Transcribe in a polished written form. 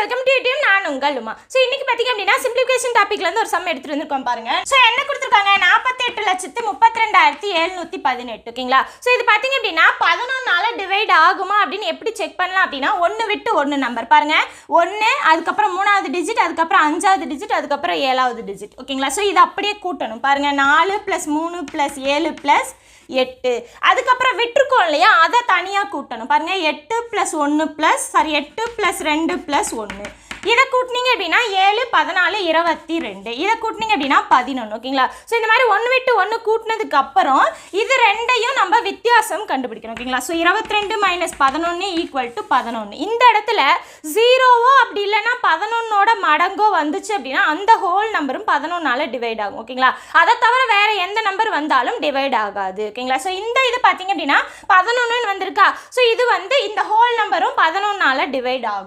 Welcome to YouTube. நான் உங்கள் Uma. So இன்னைக்கு பார்த்தீங்க அப்படின்னா சிம்பிளிஃபிகேஷன் டாபிக்லேருந்து ஒரு சம் எடுத்துட்டு வந்திருக்கோம் பாருங்க. ஸோ என்ன கொடுத்துருக்காங்க, 48,32,718. ஓகேங்களா. ஸோ இது பார்த்தீங்க அப்படின்னா 11ஆல் டிவைட் ஆகுமா அப்படின்னு எப்படி செக் பண்ணலாம் அப்படின்னா 1 விட்டு 1 நம்பர் பாருங்க. 1, அதுக்கப்புறம் 3வது டிஜிட், அதுக்கப்புறம் 5வது டிஜிட், அதுக்கப்புறம் 7வது டிஜிட். ஓகேங்களா. ஸோ இது அப்படியே கூட்டணும் பாருங்க. 4 + 3 + 7 + 8. அதுக்கப்புறம் விட்டுருக்கோம் இல்லையா, அதை தனியாக கூட்டணும் பாருங்க. 8 + 1 8 + 2 + 1. இதை கூட்டினீங்க அப்படின்னா 7, 14, 22. இதை கூட்டினீங்க அப்படின்னா 11. ஓகேங்களா. ஸோ இந்த மாதிரி 1 விட்டு 1 கூட்டினதுக்கு அப்புறம் இது ரெண்டையும் நம்ம வித்தியாசம் கண்டுபிடிக்கணும். ஓகேங்களா. ஸோ 22 - 11 = 11. இந்த இடத்துல 0வோ அப்படி இல்லைன்னா 11ஓட மடங்கோ வந்துச்சு அப்படின்னா அந்த ஹோல் நம்பரும் 11ஆல் டிவைட் ஆகும். ஓகேங்களா. அதை தவிர வேற எந்த நம்பர் வந்தாலும் டிவைட் ஆகாது. ஓகேங்களா. ஸோ இந்த இது பார்த்தீங்க அப்படின்னா 11ன்னு வந்திருக்கா. ஸோ இது இந்த ஹோல் நம்பரும் 11ஆல் டிவைட் ஆகும்.